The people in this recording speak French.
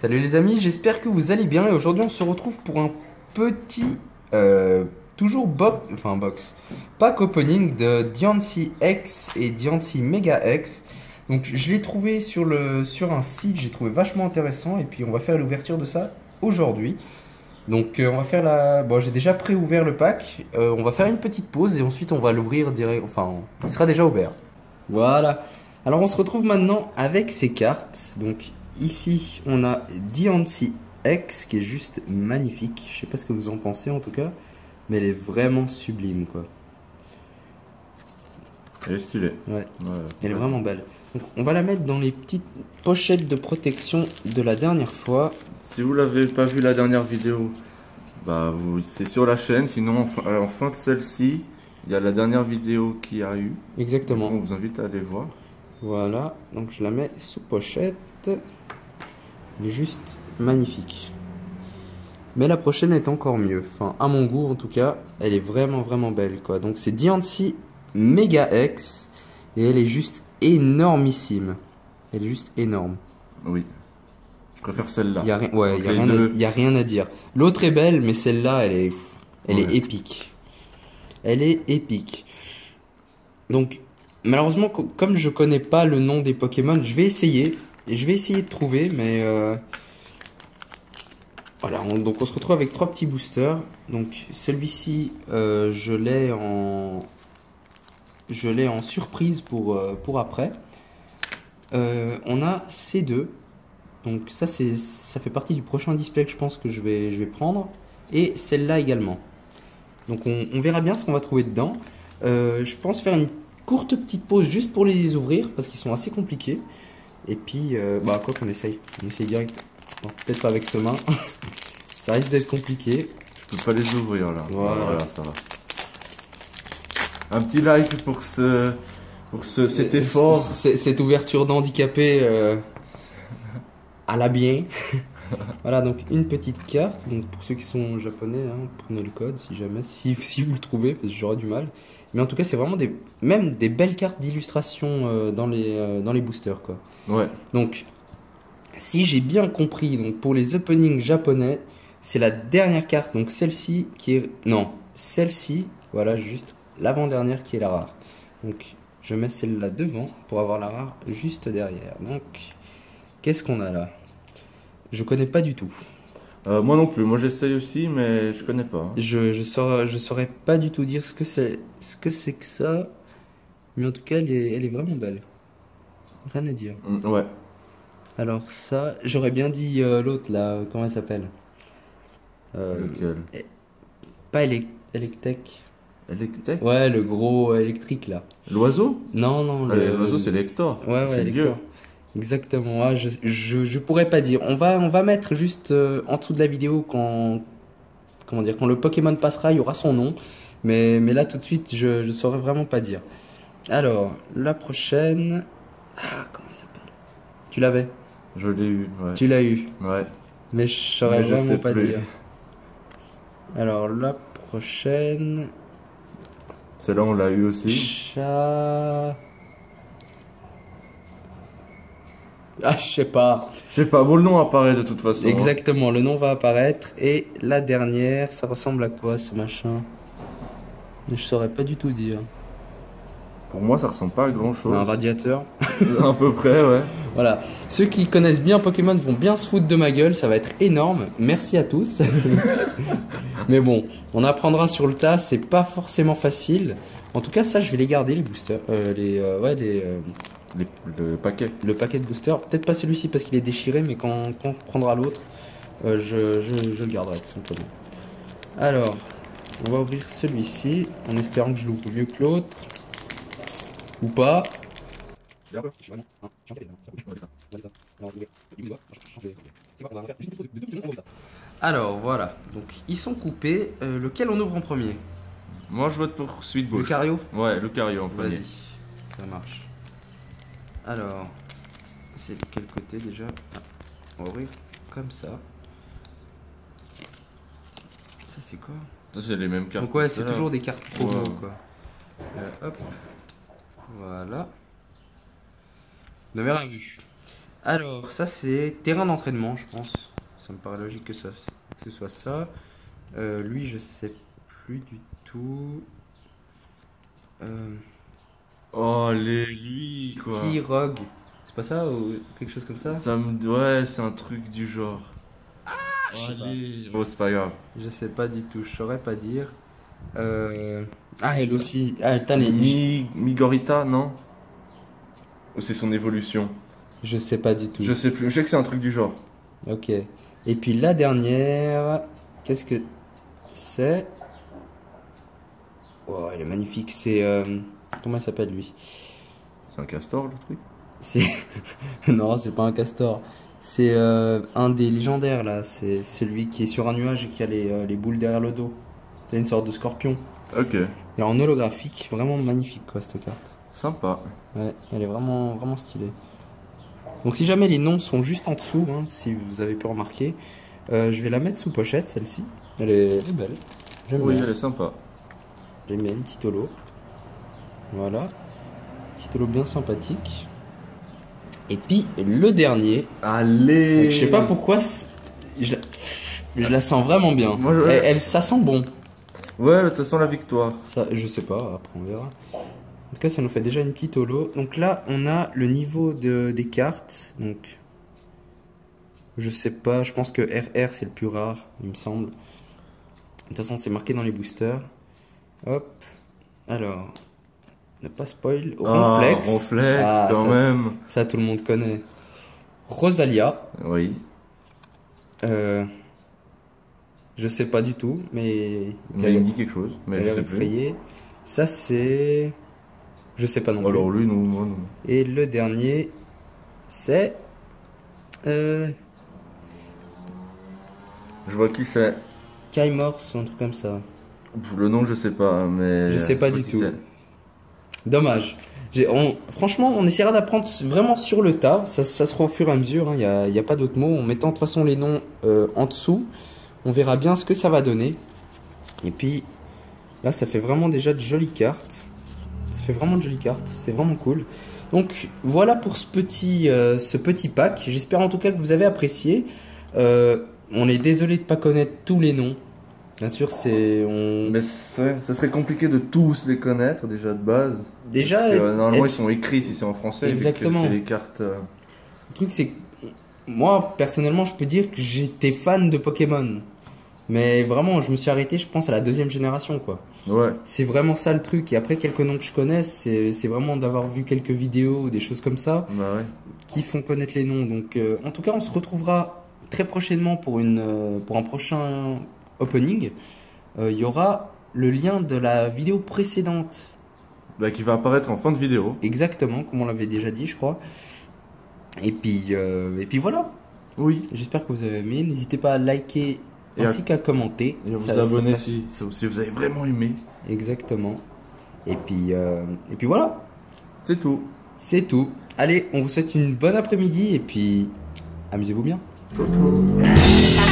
Salut les amis, j'espère que vous allez bien et aujourd'hui on se retrouve pour un petit, toujours box, pack opening de Diancie X et Diancie Mega X. Donc je l'ai trouvé sur un site, j'ai trouvé vachement intéressant et puis on va faire l'ouverture de ça aujourd'hui. Donc on va faire bon, j'ai déjà pré-ouvert le pack, on va faire une petite pause et ensuite on va l'ouvrir direct, enfin il sera déjà ouvert. Voilà. Alors on se retrouve maintenant avec ces cartes. Donc ici on a Diancie X qui est juste magnifique. Je sais pas ce que vous en pensez en tout cas, mais elle est vraiment sublime quoi. Elle est stylée. Ouais. Elle est vraiment belle. Donc, on va la mettre dans les petites pochettes de protection de la dernière fois. Si vous l'avez pas vu la dernière vidéo, bah c'est sur la chaîne. Sinon en fin de celle-ci, il y a la dernière vidéo qui a eu. Exactement. Donc, on vous invite à aller voir. Voilà, donc je la mets sous pochette. Elle est juste magnifique. Mais la prochaine est encore mieux. Enfin, à mon goût en tout cas, elle est vraiment belle quoi. Donc c'est Diancie Mega X et elle est juste énormissime. Elle est juste énorme. Oui. Je préfère celle-là. Il y a rien à dire. L'autre est belle, mais celle-là, elle est épique. Elle est épique. Donc malheureusement, comme je connais pas le nom des Pokémon, je vais essayer de trouver, mais voilà. Donc on se retrouve avec 3 petits boosters. Donc celui-ci, je l'ai en surprise pour après. On a ces deux. Donc ça fait partie du prochain display que je pense que je vais prendre. Et celle-là également. Donc on verra bien ce qu'on va trouver dedans. Je pense faire une courte petite pause juste pour les ouvrir parce qu'ils sont assez compliqués. Et puis, quoi qu'on essaye. On essaye direct. Bon, peut-être pas avec ce main. Ça risque d'être compliqué. Je peux pas les ouvrir là. Voilà, ça va. Un petit like pour cet effort. Cette ouverture d'handicapé à la bien. Voilà, donc une petite carte. Donc pour ceux qui sont japonais, hein, prenez le code si jamais, si vous le trouvez, parce que j'aurais du mal. Mais en tout cas, c'est vraiment même des belles cartes d'illustration dans les boosters, quoi. Ouais. Donc, si j'ai bien compris, donc pour les openings japonais, c'est la dernière carte, donc celle-ci qui est... Non, celle-ci, voilà, juste l'avant-dernière qui est la rare. Donc, je mets celle-là devant pour avoir la rare juste derrière. Donc, qu'est-ce qu'on a là? Je connais pas du tout. Moi non plus, moi j'essaye aussi, mais je connais pas. Hein. Je saurais pas du tout dire ce que c'est que ça, mais en tout cas elle est vraiment belle. Rien à dire. Ouais. Alors ça, j'aurais bien dit l'autre là, comment elle s'appelle? Lequel? Pas Electek. Electek? Ouais, le gros électrique là. L'oiseau? Non, l'oiseau c'est l'Hector. Ouais, c'est Elector. vieux. Exactement. Ouais, je pourrais pas dire. On va mettre juste en dessous de la vidéo quand le Pokémon passera, il y aura son nom. Mais là tout de suite, je saurais vraiment pas dire. Alors, la prochaine. Ah, comment il s'appelle? Tu l'avais? Je l'ai eu, ouais. Tu l'as eu. Ouais. Mais je saurais vraiment sais pas plus. dire. Alors, la prochaine. Celle-là, on l'a eu aussi. Chat. Ah, je sais pas. Je sais pas, bon, le nom apparaît de toute façon. Exactement, le nom va apparaître. Et la dernière, ça ressemble à quoi ce machin? Je saurais pas du tout dire. Pour moi, ça ressemble pas à grand chose. Un radiateur. À peu près, ouais. Voilà. Ceux qui connaissent bien Pokémon vont bien se foutre de ma gueule, ça va être énorme. Merci à tous. Mais bon, on apprendra sur le tas, c'est pas forcément facile. En tout cas, ça, je vais les garder, les boosters. Le paquet. Le paquet de boosters. Peut-être pas celui-ci parce qu'il est déchiré, mais quand on prendra l'autre, je le garderai tout simplement. Alors, on va ouvrir celui-ci en espérant que je l'ouvre mieux que l'autre. Ou pas. Alors voilà, donc ils sont coupés. Lequel on ouvre en premier? Moi, je vote pour Sweet Bush. Lucario? Ouais, Lucario en premier. Vas-y, ça marche. Alors, c'est de quel côté déjà? On va ouvrir comme ça. Ça c'est quoi? Ça, c'est les mêmes cartes. Donc ouais, c'est toujours des cartes promo Ouais. quoi. Hop, voilà. Ne m'ai rien vu. Alors, ça c'est terrain d'entraînement, je pense. Ça me paraît logique que ce soit ça. Lui, je sais plus du tout. Oh, lui, quoi. T-Rog. C'est pas ça ou quelque chose comme ça? Ouais, c'est un truc du genre. Je sais pas. Allez. Oh, c'est pas grave. Je sais pas du tout, je saurais pas dire. Ah, elle aussi. Ah, putain, Migorita, non? Ou c'est son évolution? je sais pas du tout. Je sais plus. Je sais que c'est un truc du genre. Ok. Et puis la dernière, qu'est-ce que c'est? Oh, elle est magnifique. C'est. Comment elle s'appelle lui? C'est un castor, le truc? C'est. Non, c'est pas un castor. C'est un des légendaires là. C'est celui qui est sur un nuage et qui a les boules derrière le dos. C'est une sorte de scorpion. Ok. Et en holographique, vraiment magnifique quoi cette carte. Sympa. Ouais, elle est vraiment, vraiment stylée. Donc si jamais les noms sont juste en dessous, hein, si vous avez pu remarquer, je vais la mettre sous pochette celle-ci. Elle est belle. J'aime Oui, bien. elle est sympa. J'aime bien une petite holo. Voilà. Petite holo bien sympathique. Et puis le dernier. Allez. Je sais pas pourquoi. Je la sens vraiment bien. Moi, ouais. Ça sent bon. Ouais, ça sent la victoire. Ça, je sais pas, après on verra. En tout cas, ça nous fait déjà une petite holo. Donc là, on a le niveau des cartes. Donc, je sais pas, je pense que RR c'est le plus rare, il me semble. De toute façon, c'est marqué dans les boosters. Hop. Alors, ne pas spoil. Ronflex. Ronflex, Ah, quand même. Ça, tout le monde connaît. Rosalia. Oui. Je sais pas du tout, mais Mais il me dit quelque chose, mais elle je est sais plus. effrayée. Ça, c'est. Je sais pas non plus. Alors lui, non, moi non. Et le dernier, c'est. Je vois qui c'est. Kaimorse ou un truc comme ça. Le nom, je sais pas, mais. Je sais pas vois du qui tout. c'est. Dommage. Franchement, on essaiera d'apprendre vraiment sur le tas. Ça se fera au fur et à mesure. Il n'y a pas d'autres mots. En mettant de toute façon les noms en dessous, on verra bien ce que ça va donner. Et puis là, ça fait vraiment déjà de jolies cartes. Ça fait vraiment de jolies cartes. C'est vraiment cool. Donc voilà pour ce petit pack. J'espère en tout cas que vous avez apprécié. On est désolé de ne pas connaître tous les noms. Bien sûr, Mais ça serait compliqué de tous les connaître déjà de base. déjà. Parce que, normalement, ils sont écrits si c'est en français. vu que Exactement. C'est les cartes. Le truc, c'est que moi, personnellement, je peux dire que j'étais fan de Pokémon. Mais vraiment, je me suis arrêté, je pense, à la 2e génération, quoi. Ouais. C'est vraiment ça le truc. Et après, quelques noms que je connais, c'est vraiment d'avoir vu quelques vidéos ou des choses comme ça Bah ouais. qui font connaître les noms. Donc, en tout cas, on se retrouvera très prochainement pour un prochain opening. Il y aura le lien de la vidéo précédente. Bah, qui va apparaître en fin de vidéo. Exactement, comme on l'avait déjà dit, je crois. Et puis voilà. Oui. J'espère que vous avez aimé. N'hésitez pas à liker Et ainsi qu'à commenter. Et à vous Ça abonner passe- si vous avez vraiment aimé. Exactement. Et puis voilà. C'est tout. C'est tout. Allez, on vous souhaite une bonne après-midi et puis amusez-vous bien. Ciao, ciao.